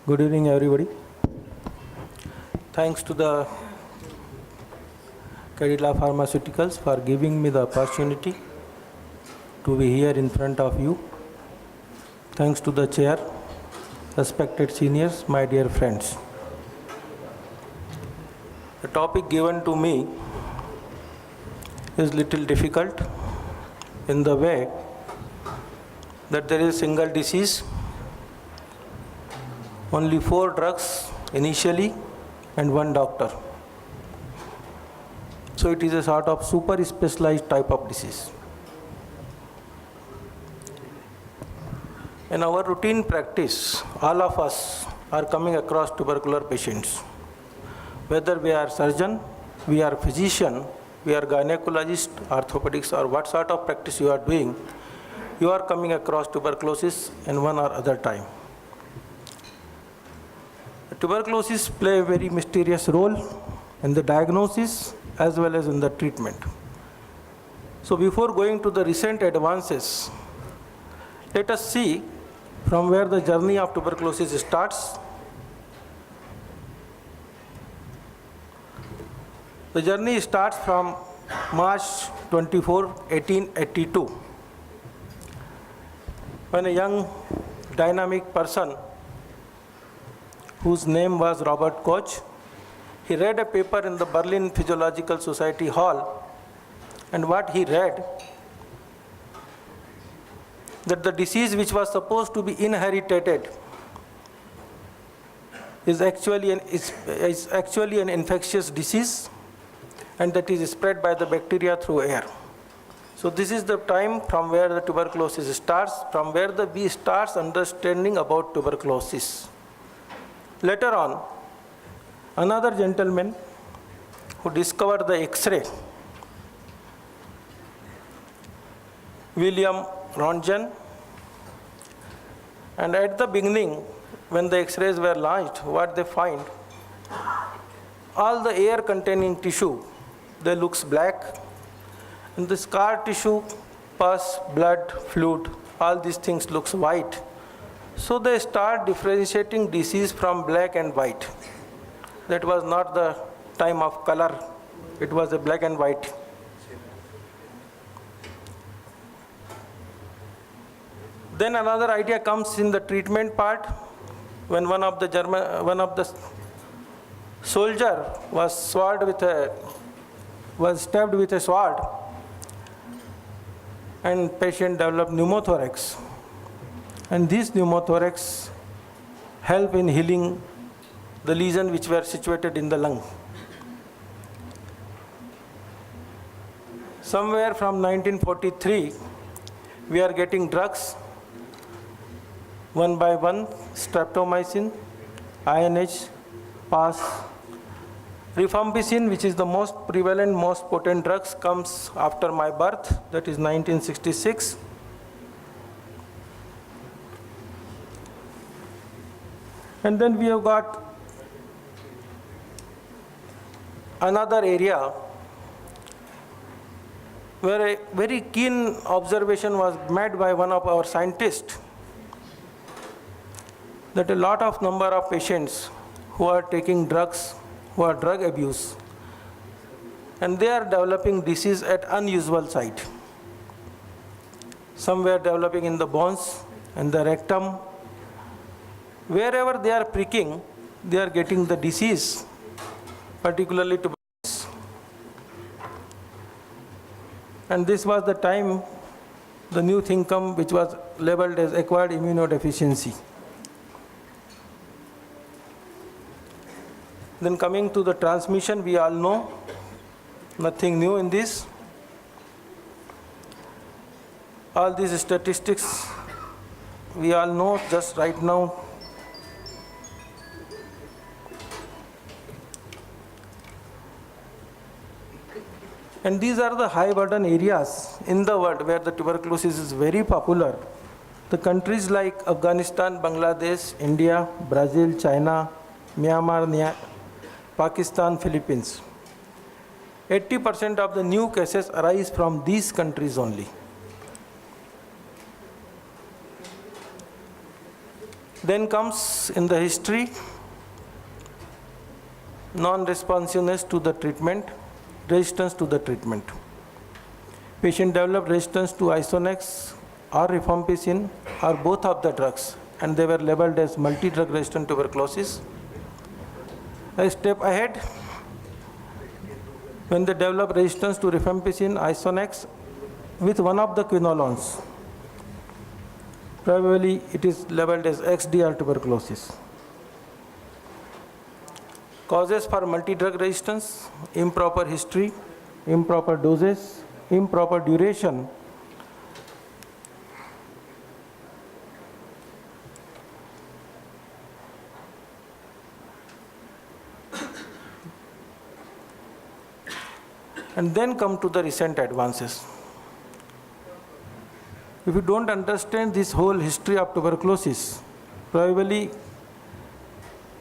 Good evening, everybody. Thanks to the Cadila Pharmaceuticals for giving me the opportunity to be here in front of you. Thanks to the chair, respected seniors, my dear friends. The topic given to me is little difficult in the way that there is a single disease, only 4 drugs initially and 1 doctor. So it is a sort of super specialized type of disease. In our routine practice, all of us are coming across tubercular patients. Whether we are surgeon, we are physician, we are gynecologist, orthopedics, or what sort of practice you are doing, you are coming across tuberculosis in one or other time. Tuberculosis play a very mysterious role in the diagnosis as well as in the treatment. So before going to the recent advances, let us see from where the journey of tuberculosis starts. The journey starts from March 24, 1882, when a young dynamic person whose name was Robert Koch, he read a paper in the Berlin Physiological Society Hall, and what he read, that the disease which was supposed to be inherited is actually an infectious disease, and that is spread by the bacteria through air. So this is the time from where the tuberculosis starts, from where we starts understanding about tuberculosis. Later on, another gentleman who discovered the X-ray, William Röntgen, and at the beginning, when the X-rays were launched, what they find, all the air containing tissue, they looks black, and the scar tissue, pus, blood, fluid, all these things looks white. So they start differentiating disease from black and white. That was not the time of color, it was a black and white. Then another idea comes in the treatment part, when one of the soldier was stabbed with a sword, and patient developed pneumothorax. And these pneumothorax help in healing the lesions which were situated in the lung. Somewhere from 1943, we are getting drugs, one by one, streptomycin, INH, PAS. Rifampicin, which is the most prevalent, most potent drugs, comes after my birth, that is 1966. And then we have got another area where a very keen observation was made by one of our scientists, that a lot of number of patients who are taking drugs, who are drug abuse, and they are developing disease at unusual site. Some were developing in the bones and the rectum. Wherever they are pricking, they are getting the disease, particularly tuberculosis. And this was the time the new thing come, which was labeled as acquired immunodeficiency. Then coming to the transmission, we all know, nothing new in this. All these statistics, we all know just right now. And these are the high burden areas in the world where the tuberculosis is very popular. The countries like Afghanistan, Bangladesh, India, Brazil, China, Myanmar, Pakistan, Philippines. 80% of the new cases arise from these countries only. Then comes in the history, non-responsiveness to the treatment, resistance to the treatment. Patient developed resistance to Isonex or rifampicin or both of the drugs, and they were labeled as multi-drug resistant tuberculosis. A step ahead, when they develop resistance to rifampicin, Isonex with one of the quinolones, probably it is labeled as XDR tuberculosis. Causes for multi-drug resistance: improper history, improper doses, improper duration, and then come to the recent advances. If you don't understand this whole history of tuberculosis, probably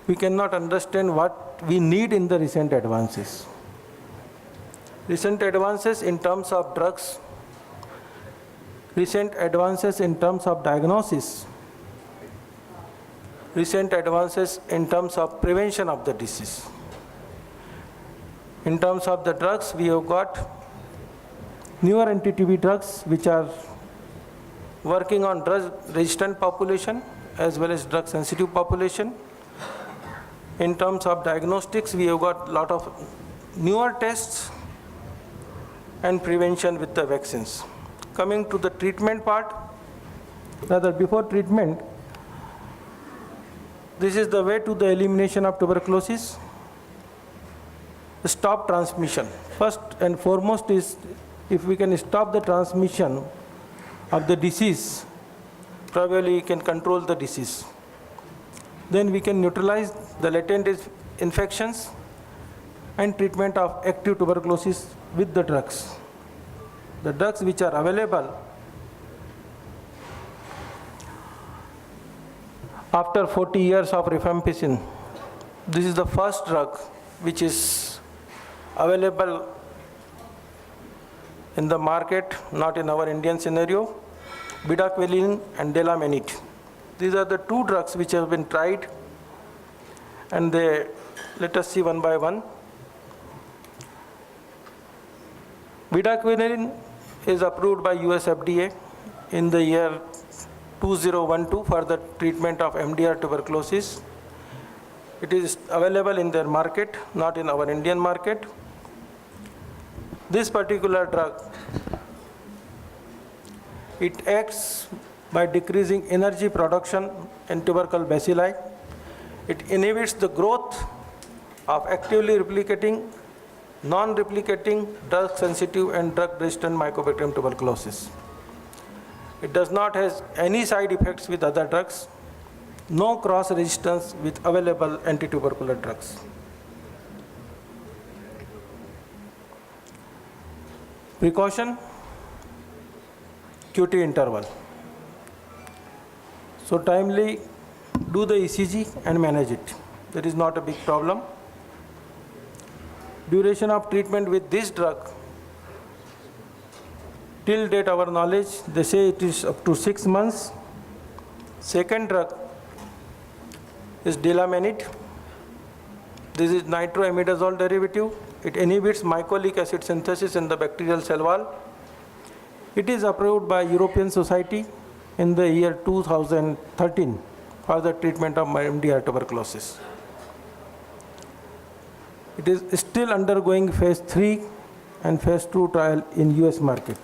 we cannot understand what we need in the recent advances. Recent advances in terms of drugs, recent advances in terms of diagnosis, recent advances in terms of prevention of the disease. In terms of the drugs, we have got newer anti-TB drugs which are working on drug-resistant population as well as drug-sensitive population. In terms of diagnostics, we have got a lot of newer tests and prevention with the vaccines. Coming to the treatment part, rather before treatment, this is the way to the elimination of tuberculosis. Stop transmission. First and foremost is, if we can stop the transmission of the disease, probably we can control the disease. Then we can neutralize the latent infections and treatment of active tuberculosis with the drugs. The drugs which are available after 40 years of rifampicin, this is the first drug which is available in the market, not in our Indian scenario, bedaquiline and delamanid. These are the two drugs which have been tried, and let us see one by one. Bedaquiline is approved by US FDA in the year 2012 for the treatment of MDR tuberculosis. It is available in their market, not in our Indian market. This particular drug, it acts by decreasing energy production in tubercle bacilli. It inhibits the growth of actively replicating, non-replicating, drug-sensitive and drug-resistant Mycobacterium tuberculosis. It does not have any side effects with other drugs, no cross-resistance with available anti-tubercular drugs. Precaution, QT interval. So timely do the ECG and manage it. That is not a big problem. Duration of treatment with this drug, till date our knowledge, they say it is up to 6 months. Second drug is delamanid. This is nitroimidazole derivative. It inhibits mycolic acid synthesis in the bacterial cell wall. It is approved by European Society in the year 2013 for the treatment of MDR tuberculosis. It is still undergoing phase 3 and phase 2 trial in US market.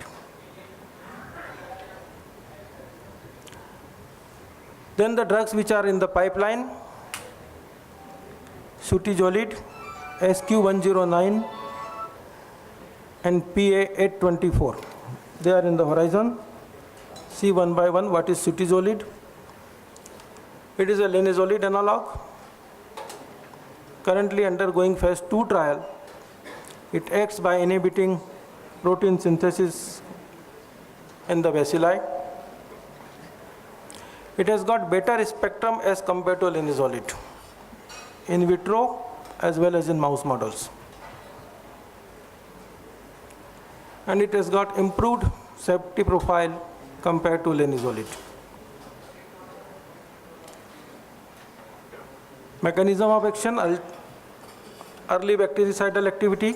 Then the drugs which are in the pipeline, sutijolid, SQ109 and PA824. They are in the horizon. See one by one what is sutijolid. It is a linezolid analog, currently undergoing phase 2 trial. It acts by inhibiting protein synthesis in the bacilli. It has got better spectrum as compared to linezolid in vitro as well as in mouse models. And it has got improved safety profile compared to linezolid. Mechanism of action, early bactericidal activity,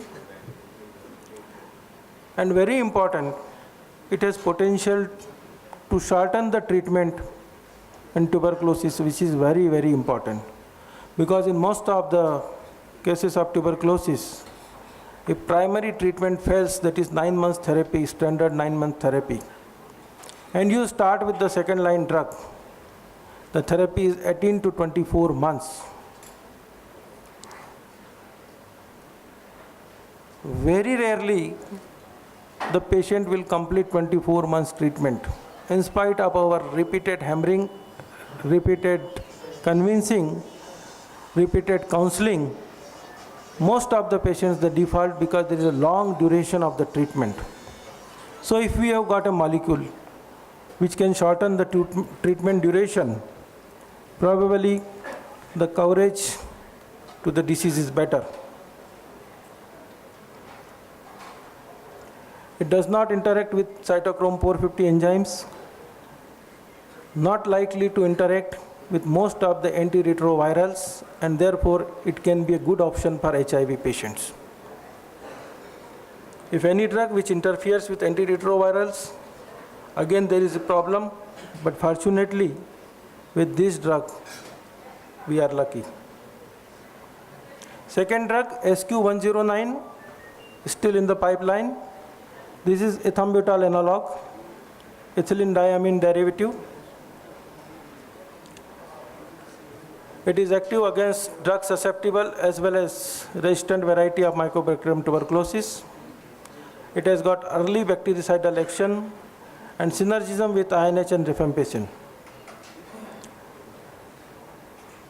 and very important, it has potential to shorten the treatment in tuberculosis, which is very, very important. Because in most of the cases of tuberculosis, if primary treatment fails, that is 9 months therapy, standard 9-month therapy, and you start with the second line drug, the therapy is 18 to 24 months. Very rarely the patient will complete 24 months treatment. In spite of our repeated hammering, repeated convincing, repeated counseling, most of the patients they default because there is a long duration of the treatment. So if we have got a molecule which can shorten the treatment duration, probably the coverage to the disease is better. It does not interact with cytochrome 450 enzymes, not likely to interact with most of the antiretrovirals, and therefore it can be a good option for HIV patients. If any drug which interferes with antiretrovirals, again there is a problem, but fortunately with this drug we are lucky. Second drug, SQ109, still in the pipeline. This is ethambutol analog, ethylene diamine derivative. It is active against drug susceptible as well as resistant variety of Mycobacterium tuberculosis. It has got early bactericidal action and synergism with INH and rifampicin.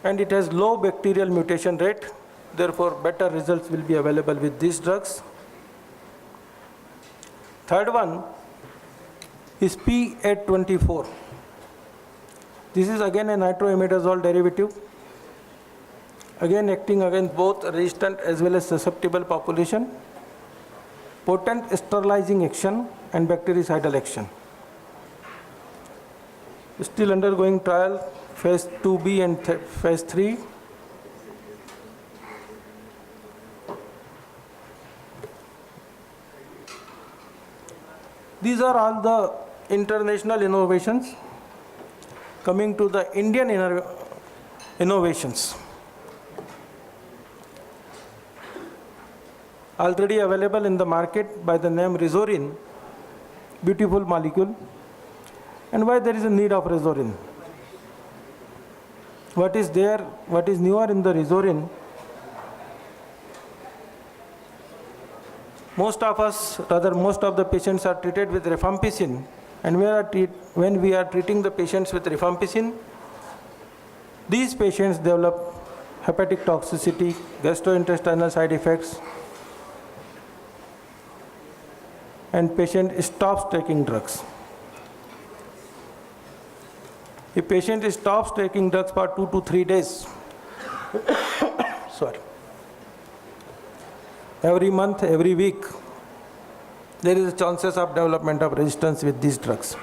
And it has low bacterial mutation rate, therefore better results will be available with these drugs. Third one is P824. This is again a nitroimidazole derivative, again acting against both resistant as well as susceptible population, potent sterilizing action and bactericidal action. Still undergoing trial, phase 2B and phase 3. These are all the international innovations. Coming to the Indian innovations. Already available in the market by the name Rezorin, beautiful molecule. And why there is a need of Rezorin? What is there, what is newer in the Rezorin? Most of us, rather most of the patients are treated with rifampicin, and when we are treating the patients with rifampicin, these patients develop hepatic toxicity, gastrointestinal side effects, and patient stops taking drugs. If patient stops taking drugs for 2 to 3 days, every month, every week, there is a chances of development of resistance with these drugs.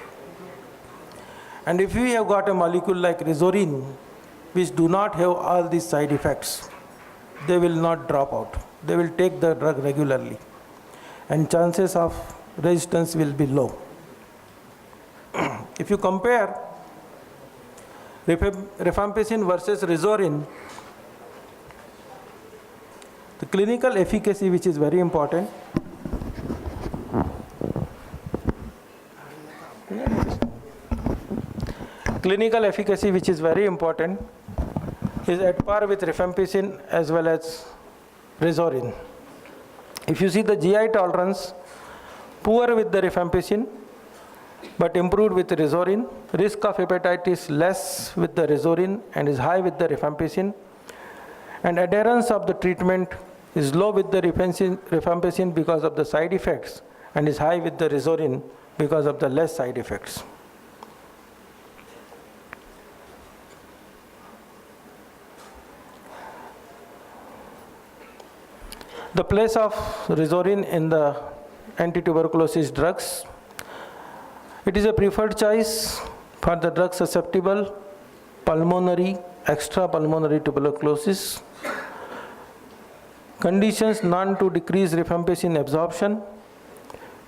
And if we have got a molecule like Rezorin, which do not have all these side effects, they will not drop out. They will take the drug regularly, and chances of resistance will be low. If you compare rifampicin versus Rezorin, the clinical efficacy, which is very important, is at par with rifampicin as well as Rezorin. If you see the GI tolerance, poor with the rifampicin, but improved with the Rezorin. Risk of hepatitis less with the Rezorin and is high with the rifampicin. And adherence of the treatment is low with the rifampicin because of the side effects, and is high with the Rezorin because of the less side effects. The place of Rezorin in the anti-tuberculosis drugs. It is a preferred choice for the drug susceptible, pulmonary, extrapulmonary tuberculosis. Conditions: none to decrease rifampicin absorption.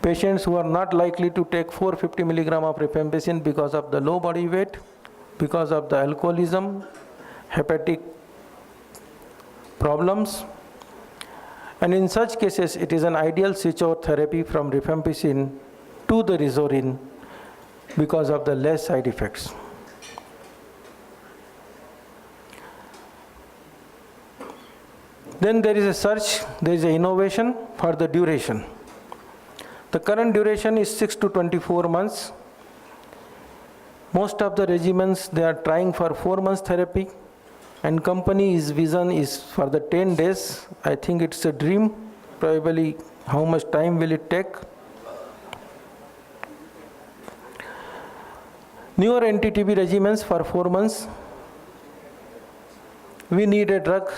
Patients who are not likely to take 450 milligram of rifampicin because of the low body weight, because of the alcoholism, hepatic problems. And in such cases, it is an ideal switchover therapy from rifampicin to the rizorin because of the less side effects. Then there is a search, there is an innovation for the duration. The current duration is 6 to 24 months. Most of the regimens, they are trying for 4 months therapy, and company's vision is for the 10 days. I think it's a dream. Probably how much time will it take? Newer anti-TB regimens for 4 months. We need a drug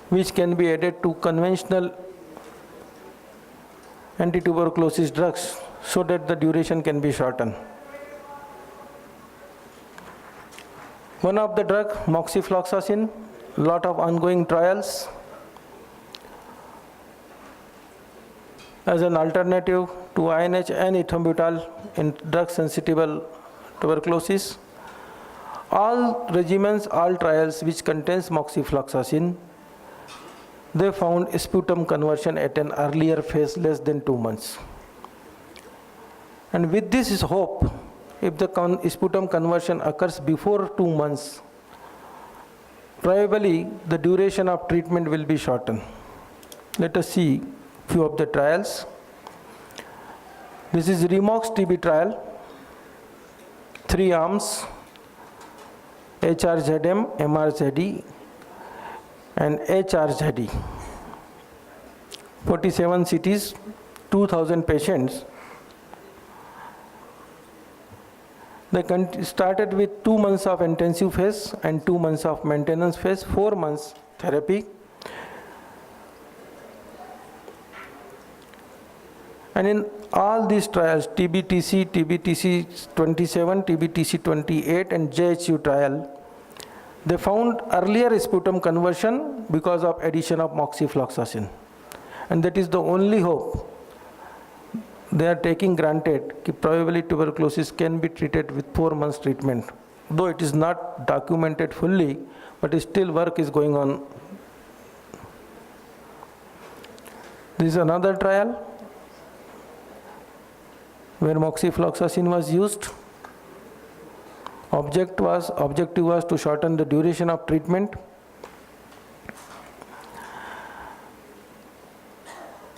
which can be added to conventional anti-tuberculosis drugs so that the duration can be shortened. One of the drug, moxifloxacin, lot of ongoing trials as an alternative to INH and ethambutol in drug-sensitive tuberculosis. All regimens, all trials which contains moxifloxacin, they found sputum conversion at an earlier phase, less than 2 months. And with this is hope, if the sputum conversion occurs before 2 months, probably the duration of treatment will be shortened. Let us see few of the trials. This is Remox TB trial, 3 arms, HRZM, MRZD, and HRZD. 47 cities, 2,000 patients. They started with 2 months of intensive phase and 2 months of maintenance phase, 4 months therapy. And in all these trials, TBTC, TBTC 27, TBTC 28, and JHU trial, they found earlier sputum conversion because of addition of moxifloxacin. And that is the only hope. They are taking granted that probably tuberculosis can be treated with 4 months treatment. Though it is not documented fully, but still work is going on. This is another trial where moxifloxacin was used. Objective was to shorten the duration of treatment.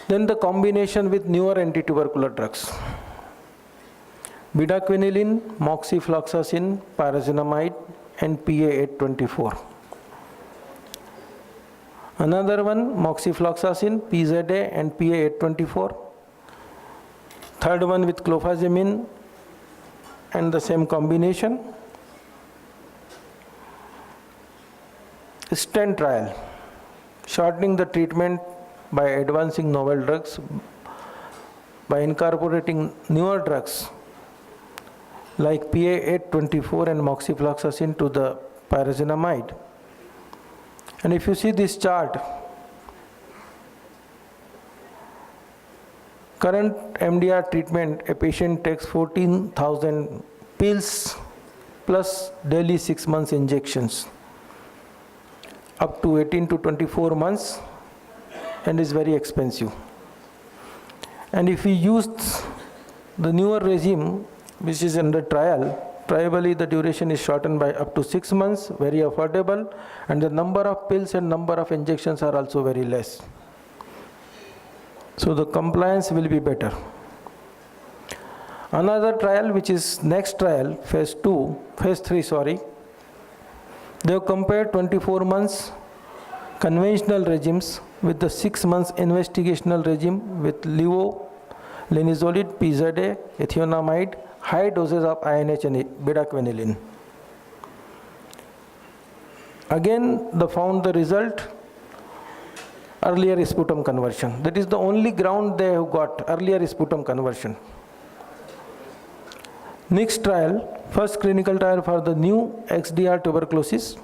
Then the combination with newer anti-tubercular drugs. Bedaquiline, moxifloxacin, pyrazinamide, and PA824. Another one, moxifloxacin, PZA, and PA824. Third one with clofazimine and the same combination. STENT trial, shortening the treatment by advancing novel drugs, by incorporating newer drugs like PA824 and moxifloxacin to the pyrazinamide. And if you see this chart, current MDR treatment, a patient takes 14,000 pills plus daily 6 months injections, up to 18 to 24 months, and is very expensive. And if we use the newer regime, which is under trial, probably the duration is shortened by up to 6 months, very affordable, and the number of pills and number of injections are also very less. So the compliance will be better. Another trial, which is next trial, phase 3, they have compared 24 months conventional regimes with the 6 months investigational regime with levo, linezolid, PZA, ethionamide, high doses of INH and bedaquiline. Again, they found the result, earlier sputum conversion. That is the only ground they have got, earlier sputum conversion. Next trial, First clinical trial for the new XDR tuberculosis,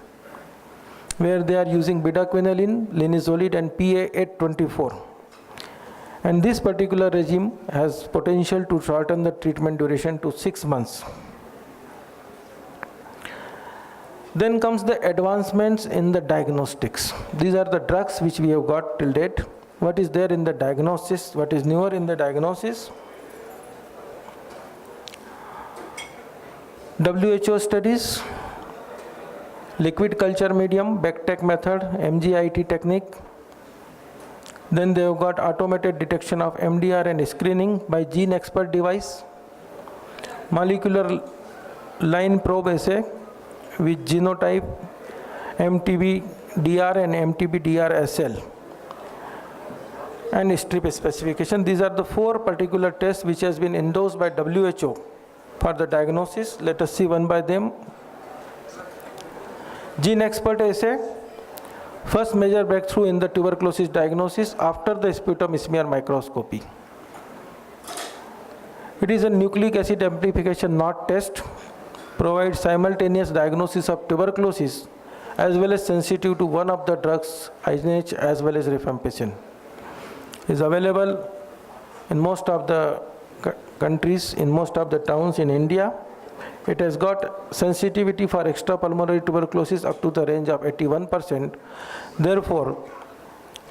where they are using bedaquiline, linezolid and PA824. And this particular regime has potential to shorten the treatment duration to 6 months. Then comes the advancements in the diagnostics. These are the drugs which we have got till date. What is there in the diagnosis? What is newer in the diagnosis? WHO studies, liquid culture medium, BACTEC method, MGIT technique. Then they have got automated detection of MDR and screening by GeneXpert device, molecular line probe assay with genotype, MTB-DR and MTB-DR-SL, and strip specification. These are the 4 particular tests which has been endorsed by WHO for the diagnosis. Let us see one by them. GeneXpert assay, first major breakthrough in the tuberculosis diagnosis after the sputum smear microscopy. It is a nucleic acid amplification NOT test, provides simultaneous diagnosis of tuberculosis as well as sensitive to one of the drugs, INH as well as rifampicin. Is available in most of the countries, in most of the towns in India. It has got sensitivity for extrapulmonary tuberculosis up to the range of 81%. Therefore,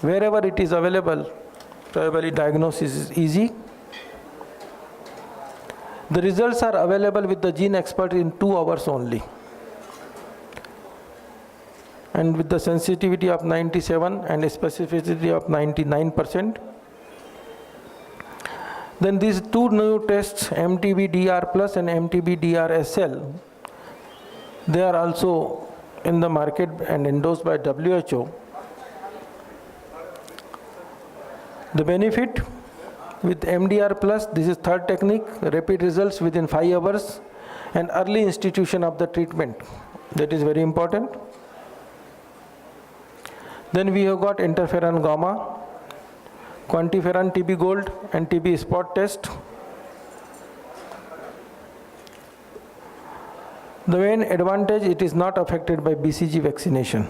wherever it is available, probably diagnosis is easy. The results are available with the GeneXpert in 2 hours only, and with the sensitivity of 97 and a specificity of 99%. Then these 2 new tests, MTB-DR plus and MTB-DR-SL, they are also in the market and endorsed by WHO. The benefit with MDR plus, this is 3rd technique, rapid results within 5 hours and early institution of the treatment. That is very important. Then we have got interferon gamma, quantiferon TB gold and TB spot test. The main advantage, it is not affected by BCG vaccination,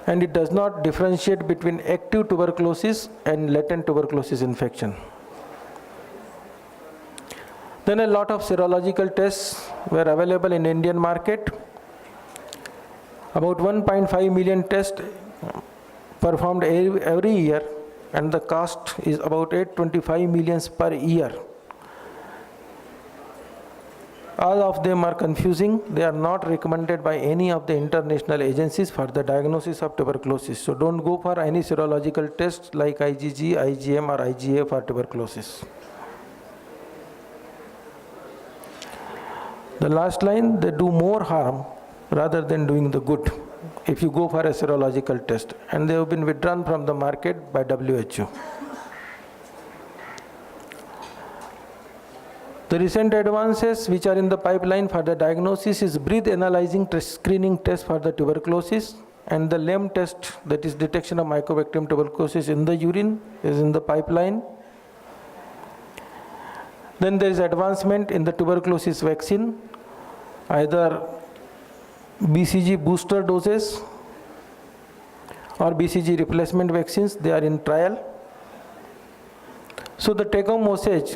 and it does not differentiate between active tuberculosis and latent tuberculosis infection. Then a lot of serological tests were available in Indian market. About 1.5 million tests performed every year, and the cost is about 825 million per year. All of them are confusing. They are not recommended by any of the international agencies for the diagnosis of tuberculosis. So don't go for any serological tests like IgG, IgM or IgA for tuberculosis. The last line, they do more harm rather than doing the good if you go for a serological test, and they have been withdrawn from the market by WHO. The recent advances which are in the pipeline for the diagnosis is breath analyzing screening test for the tuberculosis, and the LEM test, that is detection of Mycobacterium tuberculosis in the urine, is in the pipeline. Then there is advancement in the tuberculosis vaccine, either BCG booster doses or BCG replacement vaccines. They are in trial. So the take-home message,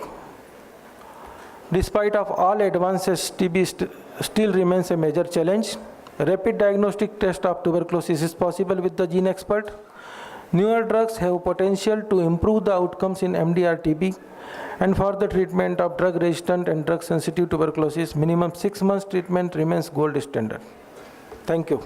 despite of all advances, TB still remains a major challenge. Rapid diagnostic test of tuberculosis is possible with the GeneXpert. Newer drugs have potential to improve the outcomes in MDR-TB, and for the treatment of drug-resistant and drug-sensitive tuberculosis, minimum 6 months treatment remains gold standard. Thank you.